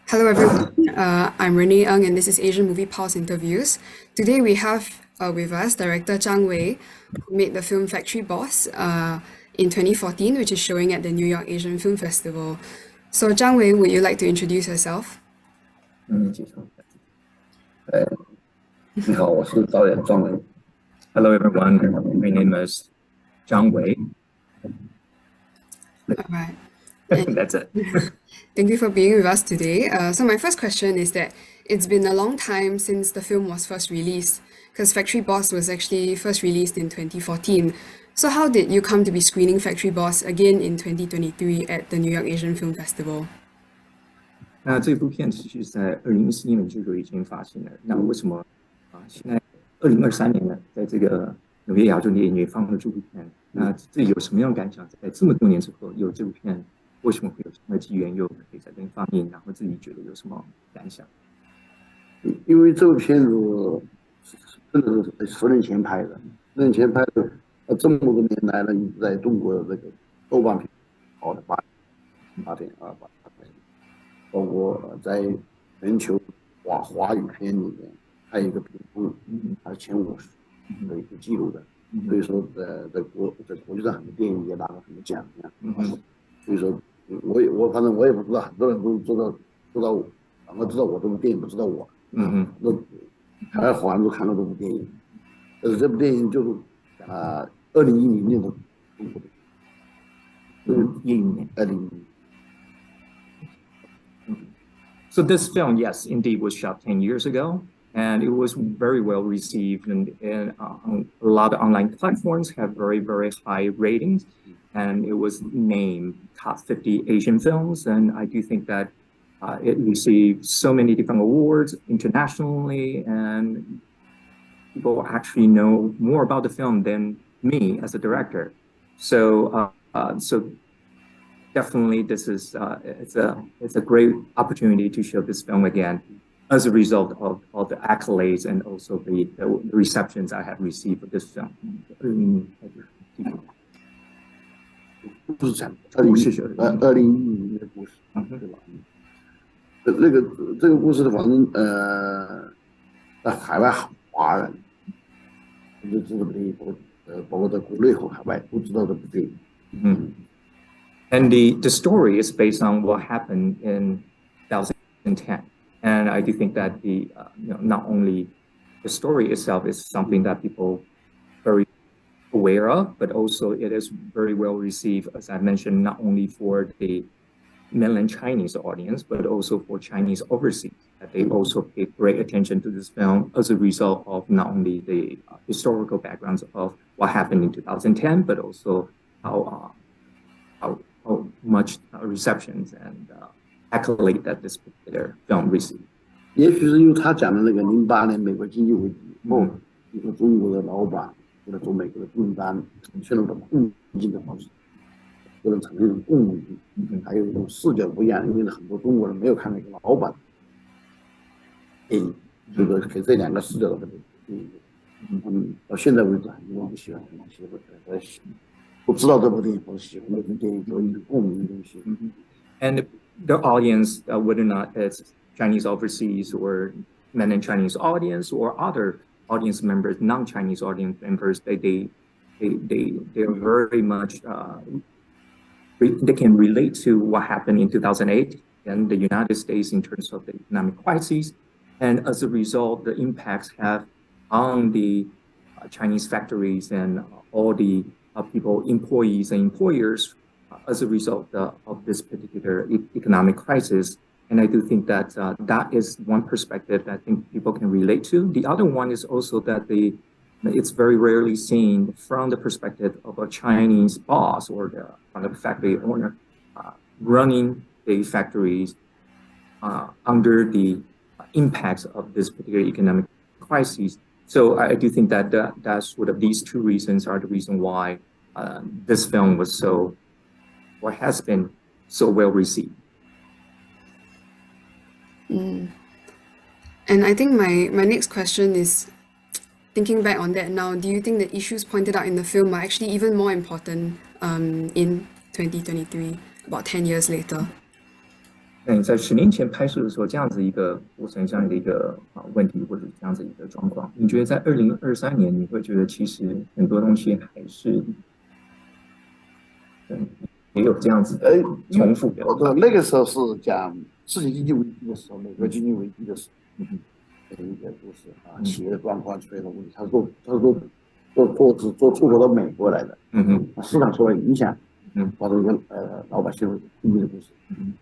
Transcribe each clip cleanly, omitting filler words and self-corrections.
Hello, everyone. I'm Renee Ng, and this is Asian Movie Pulse Interviews. Today, we have with us director Zhang Wei, who made the film Factory Boss in 2014, which is showing at the New York Asian Film Festival. So, Zhang Wei, would you like to introduce yourself? 你好，我是导演庄伟。Hello everyone, my name is Zhang Wei. All right. That's it. Thank you for being with us today. So my first question is that it's been a long time since the film was first released, because Factory Boss was actually first released in 2014. So how did you come to be screening Factory Boss again in 2023 at the New York Asian Film Festival? 那这部片其实在2014年就已经发行了。那为什么现在2023年呢，在这个纽约亚洲电影节放了这部片？那这有什么样的感想？在这么多年之后，有这部片，为什么会有这样的机缘又可以在这边放映？然后自己觉得有什么感想？因为这部片子真的是10年前拍的，10年前拍的，这么多年来呢，一直在中国的这个豆瓣评好的8.28，包括在全球华语片里面还有一个评分，还是前50的一个记录的。所以说，在国际上很多电影也拿了很多奖呀。所以说，反正我也不知道，很多人都知道我，反正知道我这部电影，不知道我。那还好像都看了这部电影，但是这部电影就是2010年的中国的2010年。So this film, yes, indeed, was shot 10 years ago, and it was very well received, and a lot of online platforms have very, very high ratings, and it was named top 50 Asian films, and I do think that it received so many different awards internationally, and people actually know more about the film than me as a director. So definitely this is it's a great opportunity to show this film again as a result of all the accolades and also the receptions I have received for this film. 故事讲2010年的故事，对吧？这个故事的，反正在海外华人就知道这部电影，包括在国内和海外都知道这部电影。And the story is based on what happened in 2010, and I do think that not only the story itself is something that people very aware of, but also it is very well received, as I mentioned, not only for the mainland Chinese audience, but also for Chinese overseas. That they also pay great attention to this film as a result of not only the historical backgrounds of what happened in 2010, but also how much receptions and accolade that this particular film received. 也许是因为他讲的那个08年美国经济危机以后，一个中国的老板为了做美国的订单，呈现了一种共进的方式，或者呈现一种共赢，还有一种视角不一样，因为很多中国人没有看那个老板电影，所以说给这两个视角的电影，到现在为止很多人不喜欢，不知道这部电影或喜欢这部电影有一种共鸣的东西。And the audience, whether or not it's Chinese overseas or mainland Chinese audience or other audience members, non-Chinese audience members, they're very much they can relate to what happened in 2008 in the United States in terms of the economic crisis, and as a result, the impacts have on the Chinese factories and all the people, employees and employers, as a result of this particular economic crisis. And I do think that that is one perspective that I think people can relate to. The other one is also that it's very rarely seen from the perspective of a Chinese boss or from the factory owner running the factories under the impacts of this particular economic crisis. So I do think that that's sort of these two reasons are the reason why this film was so, or has been so well received. And I think my next question is, thinking back on that now, do you think the issues pointed out in the film are actually even more important in 2023, about 10 years later? 那你在10年前拍摄的时候，这样子一个过程，这样的一个问题，或者这样子一个状况，你觉得在2023年，你会觉得其实很多东西还是也有这样子的重复的？那个时候是讲世界经济危机的时候，美国经济危机的时候，的一个故事啊，企业的状况出现了问题，他做出口到美国来的，市场受到影响，造成一个老百姓经济的故事。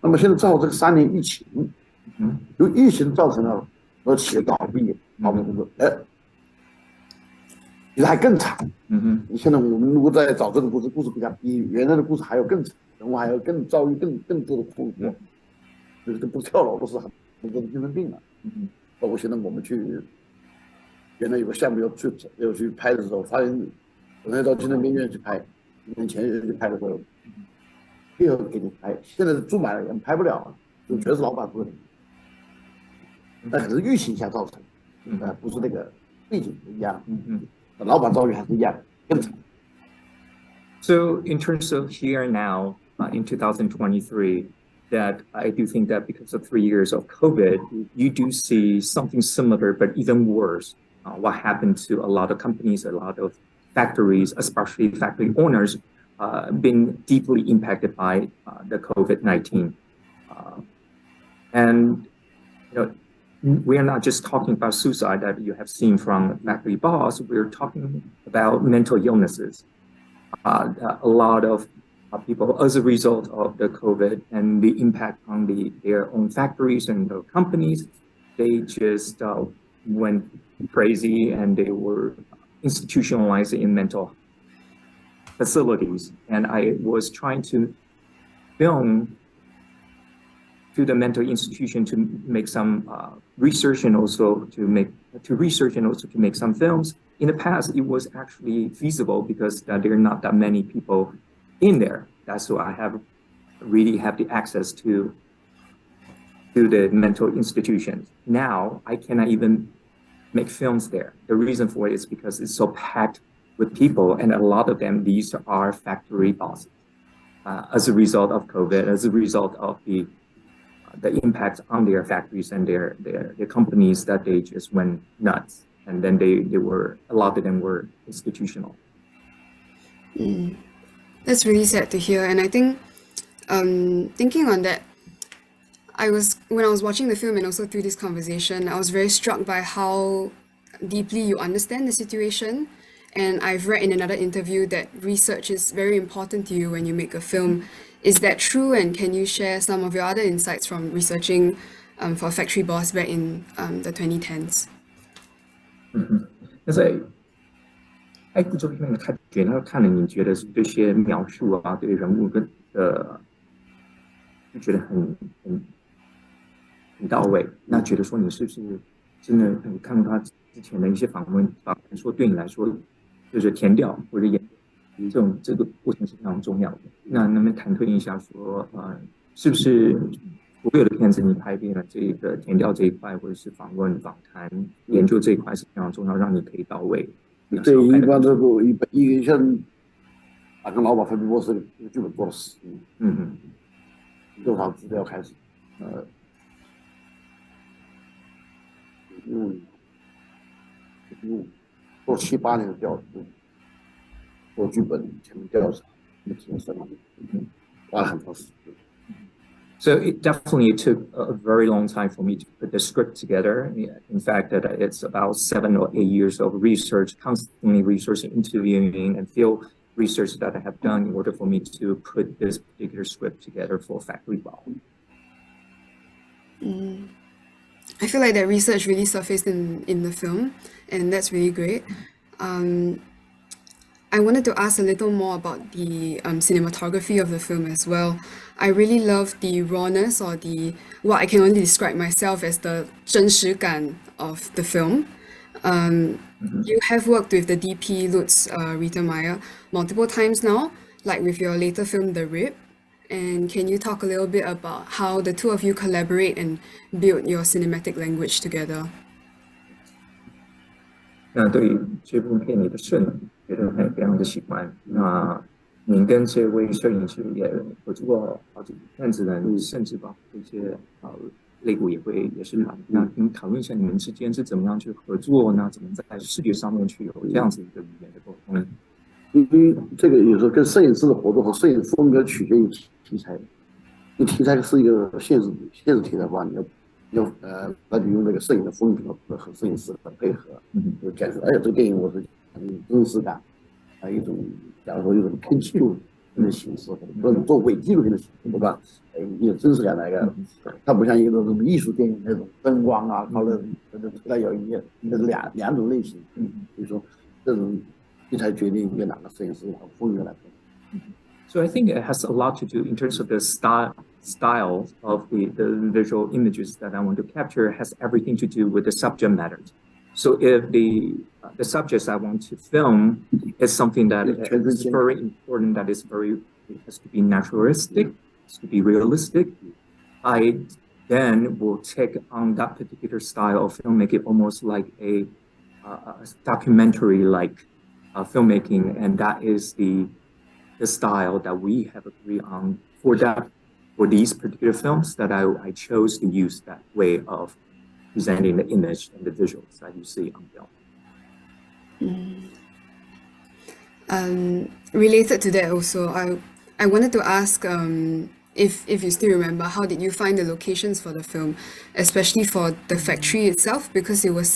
那么现在正好这个3年疫情，由疫情造成了很多企业倒闭，其实还更惨。现在我们如果再找这种故事比比原来的故事还要更惨，人物还要遭遇更多的困惑，就是不跳楼都是很多的精神病了。包括现在我们原来有个项目要去拍的时候，发现本来到精神病院去拍，1年前去拍的时候，配合给你拍，现在住满了人拍不了了，就全是老板做的。那可是疫情下造成，不是那个背景不一样，老板遭遇还是一样，更惨。So in terms of here and now, in 2023, that I do think that because of 3 years of COVID, you do see something similar, but even worse. What happened to a lot of companies, a lot of factories, especially factory owners, been deeply impacted by the COVID-19. And we are not just talking about suicide that you have seen from factory boss. We're talking about mental illnesses. A lot of people, as a result of the COVID and the impact on their own factories and the companies, they just went crazy and they were institutionalized in mental facilities. And I was trying to film to the mental institution to make some research and also to make some films. In the past, it was actually feasible because there are not that many people in there. That's why I really have the access to the mental institutions. Now I cannot even make films there. The reason for it is because it's so packed with people, and a lot of them, these are factory bosses. As a result of COVID, as a result of the impact on their factories and their companies, that they just went nuts. And then a lot of them were institutional. That's really sad to hear. And I think, thinking on that, when I was watching the film and also through this conversation, I was very struck by how deeply you understand the situation. And I've read in another interview that research is very important to you when you make a film. Is that true? And can you share some of your other insights from researching for Factory Boss back in the 2010s? 那在爱故这部片看了，你觉得这些描述啊，对人物就觉得很到位。那觉得说你是不是真的看过他之前的一些访问，说对你来说就是填调或者演这个过程是非常重要的。那能不能谈论一下说是不是所有的片子你拍遍了这个填调这一块，或者是访问、访谈、研究这一块是非常重要，让你可以到位。对，一般这个一个像跟老板分播是一个剧本做了10年，调查资料开始，做7、8年的调查，做剧本前面调查，提升了，花了很长时间。So it definitely took a very long time for me to put the script together. In fact, that it's about 7 or 8 years of research, constantly researching, interviewing, and field research that I have done in order for me to put this particular script together for Factory Boss. I feel like that research really surfaced in the film, and that's really great. I wanted to ask a little more about the cinematography of the film as well. I really love the rawness or what I can only describe myself as the 真实感 of the film. You have worked with the DP Lutz Reitemeier multiple times now, like with your later film The Rip. And can you talk a little bit about how the two of you collaborate and build your cinematic language together? 那对于这部片里的顺，觉得非常的喜欢。那您跟这位摄影师也合作过好几部片子呢，甚至包括一些肋骨也是谈。那您讨论一下你们之间是怎么样去合作呢？怎么在视觉上面去有这样子一个语言的沟通呢？因为这个有时候跟摄影师的合作和摄影风格取决于题材。你题材是一个现实题材的话，那就用这个摄影的风格和摄影师的配合，就感觉哎呀，这个电影我是真实感，还有一种假如说有种偏纪录片的形式，或者做伪纪录片的形式，对吧？有真实感那个，它不像一个这种艺术电影那种灯光啊，靠那出来有音乐，那是两种类型。所以说这种题材决定一个哪个摄影师和风格来配。So I think it has a lot to do in terms of the style of the visual images that I want to capture has everything to do with the subject matter. So if the subjects I want to film is something that is very important, that is it has to be naturalistic, it has to be realistic, I then will take on that particular style of filmmaking almost like a documentary-like filmmaking, and that is the style that we have agreed on for these particular films that I chose to use that way of presenting the image and the visuals that you see on film. Related to that also, I wanted to ask if you still remember, how did you find the locations for the film, especially for the factory itself, because it was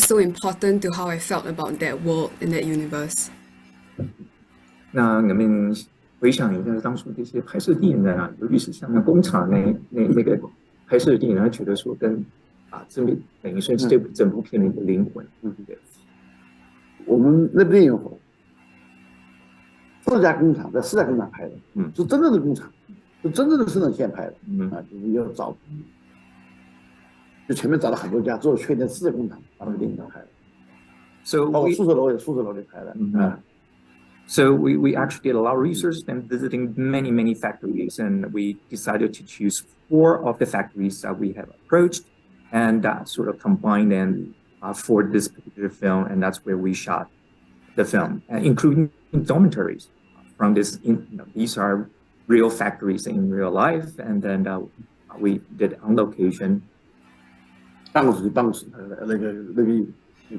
so important to how I felt about that world and that universe. 那你们回想一下当初这些拍摄地点啊，尤其是像那工厂那个拍摄地点，觉得说跟这等于说是这整部片的一个灵魂。对。我们那部电影4家工厂在4家工厂拍的，是真正的工厂，是真正的生产线拍的，就是要找，就前面找了很多家，最后确定4家工厂把那个电影拍的。So 包括宿舍楼里拍的。So we actually did a lot of research and visiting many factories, and we decided to choose 4 of the factories that we have approached, and sort of combined them for this particular film, and that's where we shot the film, including dormitories. From this, these are real factories in real life, and then we did on location. 办公室那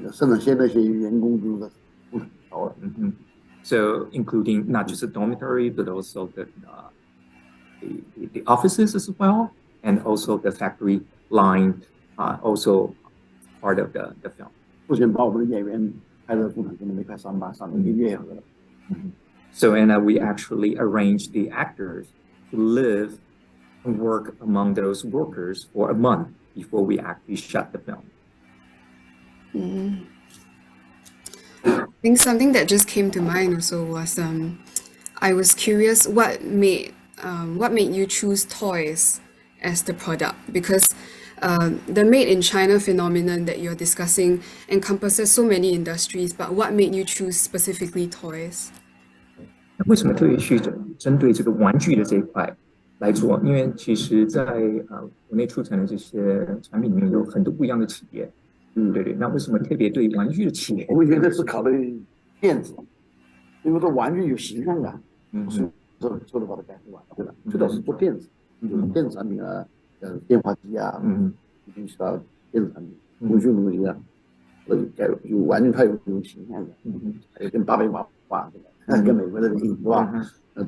个生产线那些员工就是不少了。So including not just the dormitory, but also the offices as well, and also the factory line, also part of the film. 目前把我们的演员拍的工厂真的没快上班，上了1个月了。So we actually arranged the actors to live and work among those workers for a month before we actually shot the film. I think something that just came to mind also was I was curious what made you choose toys as the product, because the made in China phenomenon that you're discussing encompasses so many industries, but what made you choose specifically toys? 为什么特别去针对这个玩具的这一块来做？因为其实在国内出产的这些产品里面有很多不一样的企业。对。那为什么特别对玩具的企业？我们觉得是考虑电子，因为这玩具有形象感，做的把它改成玩具了。最早是做电子，电子产品啊，电话机啊，必须要电子产品，工具的东西啊，有玩具它有形象感，还有跟芭比娃娃跟美国的是吧？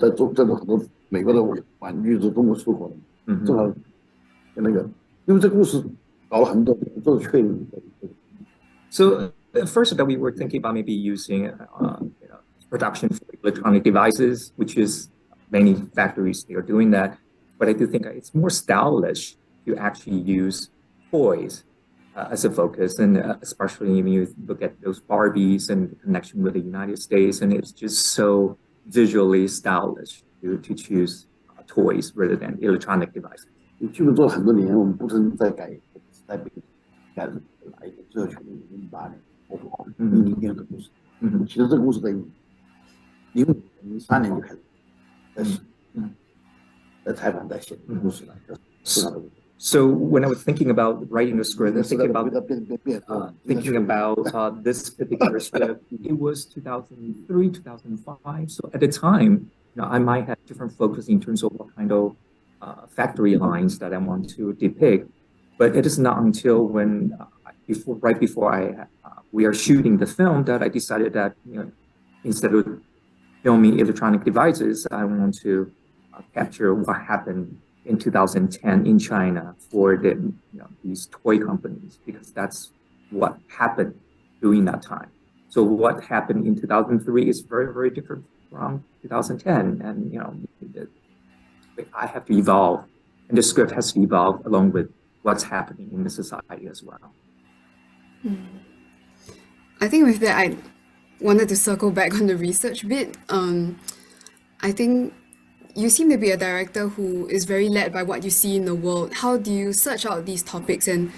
在做这种很多美国的玩具是中国出口的，正好跟那个，因为这个故事搞了很多，做确认。So first that we were thinking about maybe using production for electronic devices, which is many factories they are doing that, but I do think it's more stylish to actually use toys as a focus, and especially when you look at those Barbies and the connection with the United States, and it's just so visually stylish to choose toys rather than electronic devices. 剧本做了很多年，我们不曾再改，在北改了一个，最后全2008年，2010年的故事。其实这个故事在2005、2003年就开始在写，在采访在写故事了，市场的故事。So when I was thinking about writing the script, thinking about this particular script, it was 2003, 2005. So at the time, I might have different focus in terms of what kind of factory lines that I want to depict. But it is not until when right before we are shooting the film that I decided that instead of filming electronic devices, I want to capture what happened in 2010 in China for these toy companies, because that's what happened during that time. So what happened in 2003 is very, very different from 2010. And, I have to evolve, and the script has to evolve along with what's happening in the society as well. I think with that, I wanted to circle back on the research bit. I think you seem to be a director who is very led by what you see in the world. How do you search out these topics, and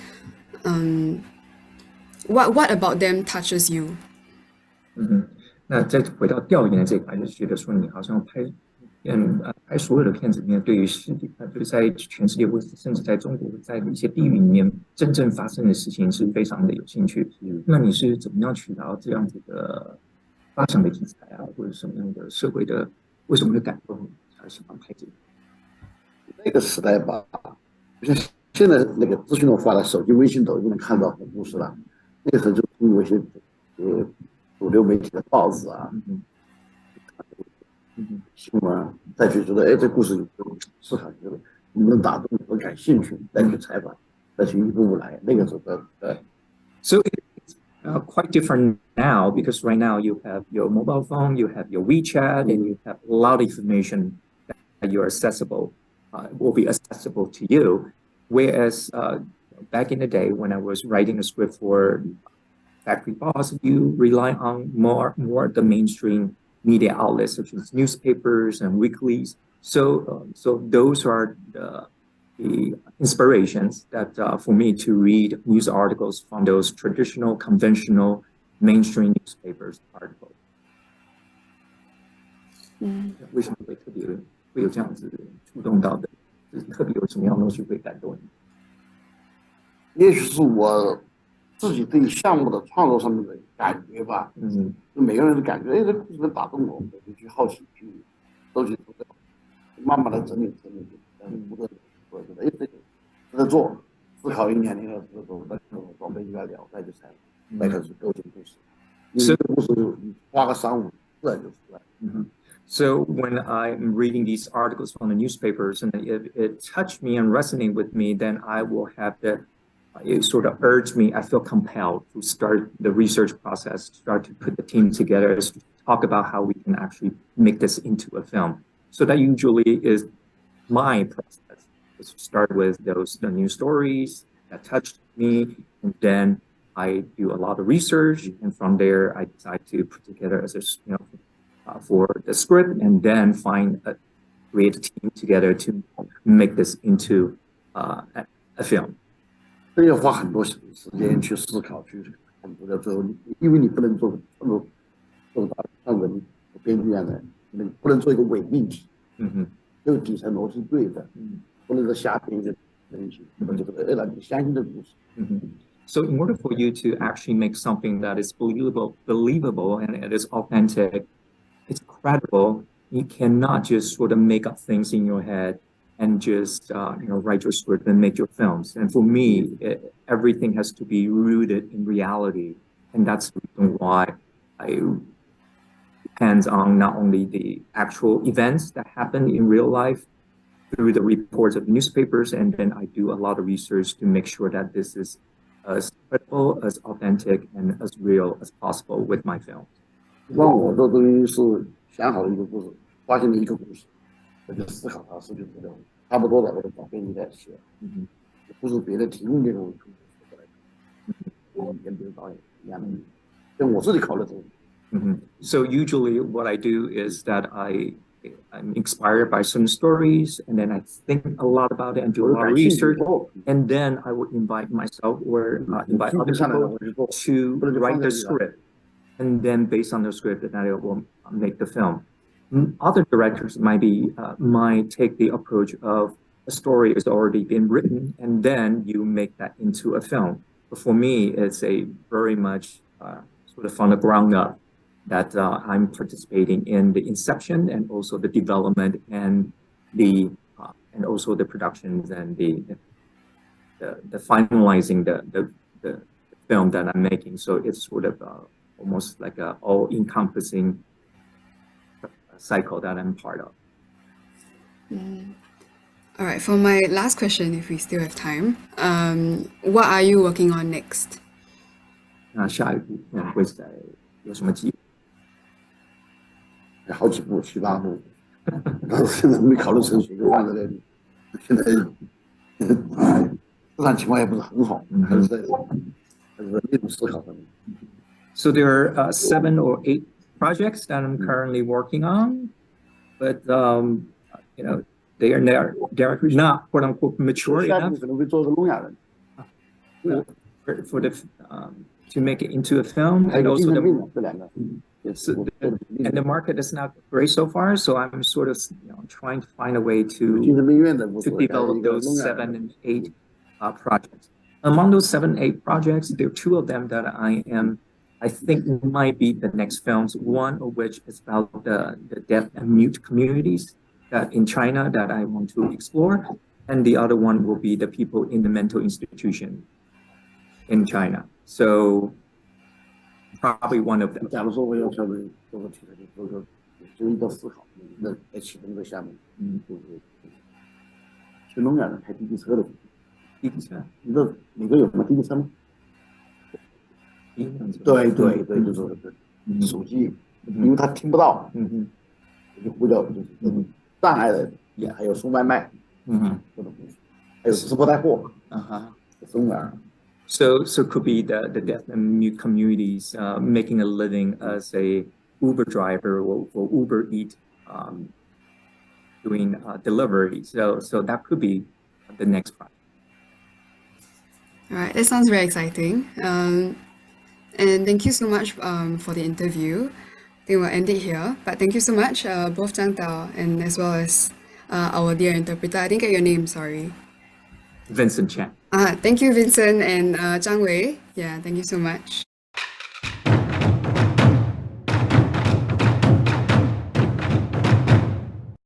what about them touches you? 那再回到调研这块，就觉得说你好像拍所有的片子里面，对于就是在全世界或甚至在中国，在一些地域里面真正发生的事情是非常的有兴趣。那你是怎么样取到这样子的发想的题材啊，或者什么样的社会的为什么会感动你，才喜欢拍这个？那个时代吧，不像现在那个资讯都发达，手机、微信、抖音能看到很多故事了。那个时候就通过一些主流媒体的报纸啊。新闻再去觉得，哎，这故事思考觉得能不能打动我，感兴趣，再去采访，再去一步步来。那个时候So it's quite different now, because right now you have your mobile phone, you have your WeChat, and you have a lot of information that you're accessible, will be accessible to you. Whereas back in the day when I was writing a script for Factory Boss, you rely on more the mainstream media outlets such as newspapers and weeklies. So those are the inspirations that for me to read news articles from those traditional, conventional, mainstream newspapers articles. 为什么会有这样子触动到的？就是特别有什么样的东西会感动你？也许是我自己对项目的创作上面的感觉吧。每个人的感觉，哎，这故事能打动我，我就去好奇去收集资料，慢慢的整理，不断我觉得，哎，这个值得做，思考1年2年的时候，再准备一个聊，再去采访，再开始构建故事。因为这个故事花个3-5自然就出来。So when I'm reading these articles from the newspapers and it touched me and resonated with me, then I will have it sort of urged me, I feel compelled to start the research process, start to put the team together, to talk about how we can actually make this into a film. So that usually is my process. Is to start with the news stories that touched me, and then I do a lot of research, and from there I decide to put together as for the script, and then create a team together to make this into a film. 这要花很多时间去思考，去很多的最后，因为你不能做像人编剧一样的，你不能做一个伪命题，这个底层逻辑对的，不能说瞎编一个东西，就是让你相信这个故事。So in order for you to actually make something that is believable and it is authentic, it's credible, you cannot just sort of make up things in your head and just write your script and make your films. And for me, everything has to be rooted in reality, and that's the reason why I depends on not only the actual events that happen in real life through the reports of newspapers, and then I do a lot of research to make sure that this is as credible, as authentic, and as real as possible with my films. 让我做东西是想好了一个故事，发现了一个故事。我就思考它是不是这个差不多的，我就找编辑来写，不是别的提供给我跟别的导演一样的，跟我自己考虑这个。So usually what I do is that I'm inspired by some stories, and then I think a lot about it and do a lot of research, and then I would invite myself or invite other people to write the script, and then based on the script, then I will make the film. Other directors might take the approach of a story has already been written, and then you make that into a film. But for me, it's a very much sort of from the ground up that I'm participating in the inception and also the development and also the productions and the finalizing the film that I'm making. So it's sort of almost like a all-encompassing cycle that I'm part of. All right, for my last question, if we still have time, what are you working on next? 那下一步会有什么计划？好几部7、8部，但是现在没考虑成型，就放在那里。现在市场情况也不是很好，还是在内部思考上面。So there are 7 or 8 projects that I'm currently working on, but you know they're not quote unquote mature enough 可能会做个聋哑人。for the to make it into a film, 还 and 有精 also 神 the 病这两个。and the market is not great so far. So I'm sort of trying to find a way to 精神病院的 develop those 7 and 8 projects. Among those 7, 8 projects, there are 2 of them that I think might be the next films. One of which is about the deaf and mute communities that in China that I want to explore, and the other one will be the people in the mental institution in China. So probably one of them. 假如说我要稍微做个题材，做一个思考，那来启动这个项目，就是去聋哑人开滴滴车的。滴滴车，你知道美国有什么滴滴车吗？对，就是手机，因为他听不到，就呼叫，就是障碍的，也还有送外卖，这种东西，还有直播带货，送外。So could be the deaf and mute communities making a living as a Uber driver or Uber Eat doing delivery. So that could be the next project. All right, that sounds very exciting. And thank you so much for the interview. I think we'll end it here. But thank you so much, both Zhang Dao and as well as our dear interpreter. I didn't get your name, sorry. Vincent Chen. Thank you, Vincent and Zhang Wei. Yeah, thank you so much.